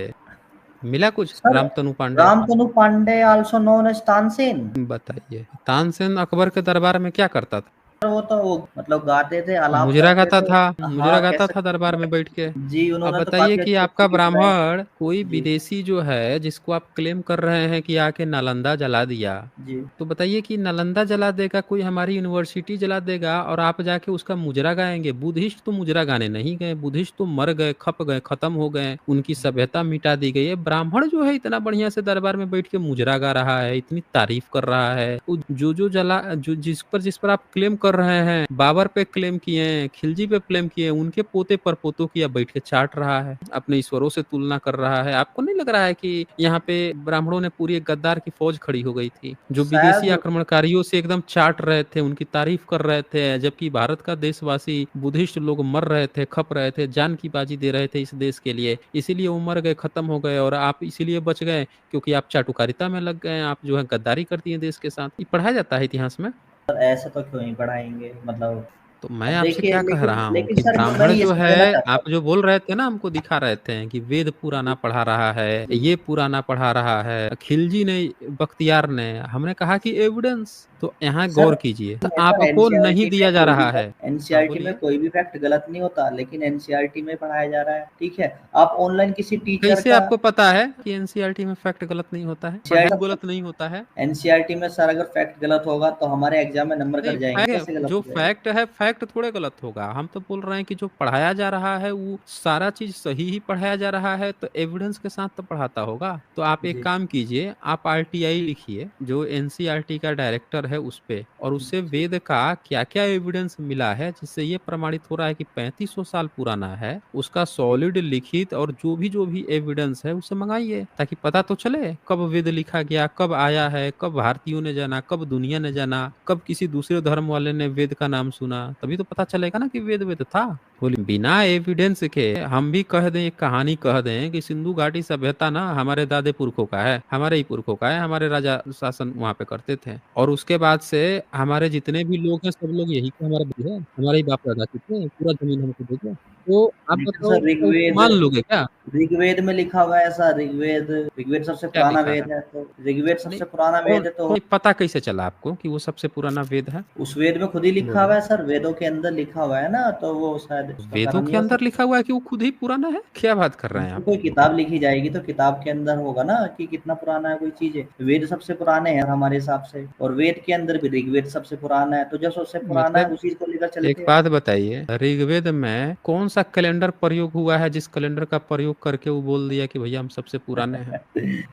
Speaker 2: मिला कुछ
Speaker 3: sir,
Speaker 2: Ramtanu Pandey?
Speaker 3: Ramtanu Pandey also known as Tansen.
Speaker 2: बताइए तानसेन अकबर के दरबार में क्या करता था?
Speaker 3: वो तो वो मतलब गाते थे, आलाप
Speaker 2: मुजरा
Speaker 3: करते
Speaker 2: गाता
Speaker 3: थे।
Speaker 2: था,
Speaker 3: हाँ,
Speaker 2: मुजरा
Speaker 3: कह
Speaker 2: गाता था
Speaker 3: सकते
Speaker 2: दरबार में
Speaker 3: हैं।
Speaker 2: बैठ के।
Speaker 3: जी,
Speaker 2: अब
Speaker 3: उन्होंने तो
Speaker 2: बताइए
Speaker 3: काफी
Speaker 2: कि
Speaker 3: अच्छे
Speaker 2: आपका
Speaker 3: अच्छे गीत गाए।
Speaker 2: ब्राह्मण कोई
Speaker 3: जी
Speaker 2: विदेशी जो है जिसको आप क्लेम कर रहे हैं कि आके नालंदा जला दिया,
Speaker 3: जी।
Speaker 2: तो बताइए कि नालंदा जला देगा, कोई हमारी यूनिवर्सिटी जला देगा और आप जाके उसका मुजरा गाएंगे? बुद्धिस्ट तो मुजरा गाने नहीं गए, बुद्धिस्ट तो मर गए, खप गए, खत्म हो गए, उनकी सभ्यता मिटा दी गई है। ब्राह्मण जो है इतना बढ़िया से दरबार में बैठ के मुजरा गा रहा है, इतनी तारीफ कर रहा है। जो जिस पर आप क्लेम कर रहे हैं, बाबर पे क्लेम किए, खिलजी पे क्लेम किए, उनके पोते पर पोतों की अब बैठ के चाट रहा है, अपने ईश्वरों से तुलना कर रहा है। आपको नहीं लग रहा है कि यहाँ पे ब्राह्मणों ने पूरी एक गद्दार की फौज खड़ी हो गई थी जो विदेशी
Speaker 3: शायद
Speaker 2: आक्रमणकारियों से एकदम चाट रहे थे, उनकी तारीफ कर रहे थे, जबकि भारत का देशवासी बुद्धिस्ट लोग मर रहे थे, खप रहे थे, जान की बाजी दे रहे थे इस देश के लिए, इसीलिए वो मर गए, खत्म हो गए, और आप इसीलिए बच गए क्योंकि आप चाटुकारिता में लग गए, आप जो है गद्दारी करती हैं देश के साथ। ये पढ़ाया जाता है इतिहास में।
Speaker 3: सर ऐसा तो क्यों नहीं पढ़ाएंगे, मतलब।
Speaker 2: तो मैं
Speaker 3: अब
Speaker 2: आपसे
Speaker 3: देखिए,
Speaker 2: क्या कह
Speaker 3: लेकिन
Speaker 2: रहा हूँ
Speaker 3: लेकिन
Speaker 2: कि
Speaker 3: सर मैं
Speaker 2: ब्राह्मण
Speaker 3: ये
Speaker 2: जो
Speaker 3: समझना
Speaker 2: है,
Speaker 3: चाहता
Speaker 2: आप जो बोल रहे थे ना, हमको दिखा रहे थे कि वेद पुराना पढ़ा रहा है,
Speaker 3: हूँ।
Speaker 2: ये पुराना पढ़ा रहा है, खिलजी ने, बख्तियार ने, हमने कहा कि एविडेंस। तो यहाँ
Speaker 3: सर
Speaker 2: गौर कीजिए, तो
Speaker 3: सर
Speaker 2: आपको नहीं
Speaker 3: एनसीईआरटी में
Speaker 2: दिया जा
Speaker 3: कोई भी
Speaker 2: रहा है।
Speaker 3: फैक्ट,
Speaker 2: हाँ
Speaker 3: एनसीईआरटी में
Speaker 2: बोलिए।
Speaker 3: कोई भी फैक्ट गलत नहीं होता, लेकिन एनसीईआरटी में पढ़ाया जा रहा है, ठीक है। आप ऑनलाइन किसी टीचर
Speaker 2: कैसे
Speaker 3: का
Speaker 2: आपको पता है कि एनसीईआरटी में फैक्ट गलत नहीं होता है, पढ़ाई गलत नहीं होता है?
Speaker 3: एनसीईआरटी में सर अगर फैक्ट गलत होगा तो हमारे एग्जाम में नंबर
Speaker 2: नहीं,
Speaker 3: कट जाएंगे, कैसे गलत
Speaker 2: जो
Speaker 3: हो जाएगा।
Speaker 2: फैक्ट है फैक्ट थोड़े गलत होगा। हम तो बोल रहे हैं कि जो पढ़ाया जा रहा है वो सारा चीज सही ही पढ़ाया जा रहा है, तो एविडेंस के साथ तो पढ़ाता होगा। तो आप एक
Speaker 3: जी
Speaker 2: काम कीजिए, आप आरटीआई लिखिए जो एनसीईआरटी का डायरेक्टर है उस पे, और उससे वेद का क्या क्या एविडेंस मिला है जिससे ये प्रमाणित हो रहा है कि 3500 साल पुराना है, उसका सॉलिड लिखित और जो भी एविडेंस है उसे मंगाइए, ताकि पता तो चले कब वेद लिखा गया, कब आया है, कब भारतीयों ने जाना, कब दुनिया ने जाना, कब किसी दूसरे धर्म वाले ने वेद का नाम सुना, तभी तो पता चलेगा ना कि वेद वेद था। बोले बिना एविडेंस के हम भी कह दें, एक कहानी कह दें कि सिंधु घाटी सभ्यता ना हमारे दादे पुरखों का है, हमारे ही पुरखों का है, हमारे राजा शासन वहां पे करते थे, और उसके बाद से हमारे जितने भी लोग हैं सब लोग यही के हमारे भी है, हमारे ही बाप दादा के थे, पूरा जमीन हमको दे दो। तो आप
Speaker 3: लेकिन
Speaker 2: बताओ,
Speaker 3: सर
Speaker 2: तो मान लोगे क्या?
Speaker 3: ऋग्वेद में लिखा हुआ है ऐसा। ऋग्वेद ऋग्वेद सबसे
Speaker 2: क्या
Speaker 3: पुराना
Speaker 2: लिखा है?
Speaker 3: वेद है, तो ऋग्वेद
Speaker 2: नहीं,
Speaker 3: सबसे पुराना वेद है, तो
Speaker 2: पता कैसे चला आपको कि वो सबसे पुराना वेद है?
Speaker 3: उस वेद में खुद ही लिखा
Speaker 2: बोलिए।
Speaker 3: हुआ है सर, वेदों के अंदर लिखा हुआ है ना, तो वो शायद उसका
Speaker 2: वेदों
Speaker 3: कारण
Speaker 2: के
Speaker 3: नहीं हो
Speaker 2: अंदर
Speaker 3: सकता।
Speaker 2: लिखा हुआ है कि वो खुद ही पुराना है? क्या बात कर रहे हैं
Speaker 3: तो
Speaker 2: आप?
Speaker 3: कोई किताब लिखी जाएगी तो किताब के अंदर होगा ना कि कितना पुराना है कोई चीज है। वेद सबसे पुराने हैं हमारे हिसाब से, और वेद के अंदर भी ऋग्वेद सबसे पुराना है, तो जो सबसे पुराना है
Speaker 2: मतलब
Speaker 3: उसी को लेकर
Speaker 2: एक
Speaker 3: चलते हैं।
Speaker 2: बात बताइए, ऋग्वेद में कौन सा कैलेंडर प्रयोग हुआ है जिस कैलेंडर का प्रयोग करके वो बोल दिया कि भैया हम सबसे पुराने हैं?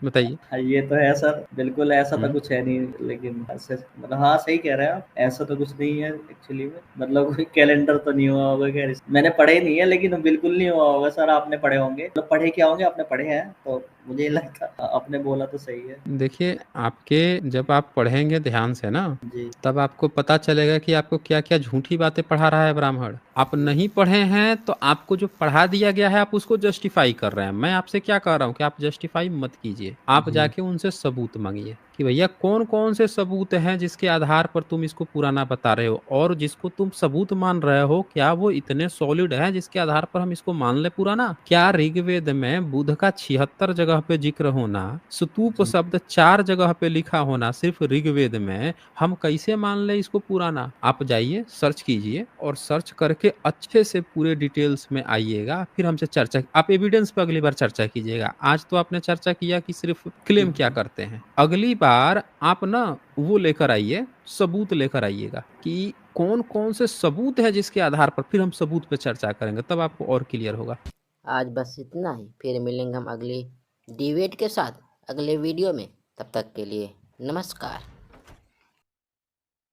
Speaker 2: बताइए।
Speaker 3: ये तो है सर, बिल्कुल ऐसा तो
Speaker 2: हम्म।
Speaker 3: कुछ है नहीं, लेकिन ऐसे मतलब हाँ सही कह रहे हैं आप, ऐसा तो कुछ नहीं है एक्चुअली में, मतलब कोई कैलेंडर तो नहीं हुआ होगा। खैर मैंने पढ़े नहीं है, लेकिन बिल्कुल नहीं हुआ होगा सर, आपने पढ़े होंगे, मतलब पढ़े क्या होंगे, आपने पढ़े हैं तो मुझे ये लगता, आपने बोला तो सही है।
Speaker 2: देखिए, आपके जब आप पढ़ेंगे ध्यान से ना,
Speaker 3: जी
Speaker 2: तब आपको पता चलेगा कि आपको क्या क्या झूठी बातें पढ़ा रहा है ब्राह्मण। आप नहीं पढ़े हैं तो आपको जो पढ़ा दिया गया है आप उसको जस्टिफाई कर रहे हैं। मैं आपसे क्या कह रहा हूँ कि आप जस्टिफाई मत कीजिए, आप
Speaker 3: जी
Speaker 2: जाके उनसे सबूत मांगिए कि कि भैया कौन कौन से सबूत हैं जिसके आधार पर तुम इसको पुराना बता रहे हो, और जिसको तुम सबूत मान रहे हो क्या वो इतने सॉलिड है जिसके आधार पर हम इसको मान ले पुराना। क्या ऋग्वेद में बुध का 76 जगह पे जिक्र होना, स्तूप शब्द 4 जगह पे लिखा होना सिर्फ ऋग्वेद में, हम कैसे मान ले इसको पुराना। आप जाइए सर्च कीजिए और सर्च करके अच्छे से पूरे डिटेल्स में आइएगा, फिर हमसे चर्चा, आप एविडेंस पे अगली बार चर्चा कीजिएगा। आज तो आपने चर्चा किया कि सिर्फ क्लेम क्या करते हैं, अगली बार आप ना वो लेकर आइए, सबूत लेकर आइएगा कि कौन कौन से सबूत है जिसके आधार पर, फिर हम सबूत पे चर्चा करेंगे, तब आपको और क्लियर होगा।
Speaker 1: आज बस इतना ही, फिर मिलेंगे हम अगली डिबेट के साथ अगले वीडियो में। तब तक के लिए नमस्कार।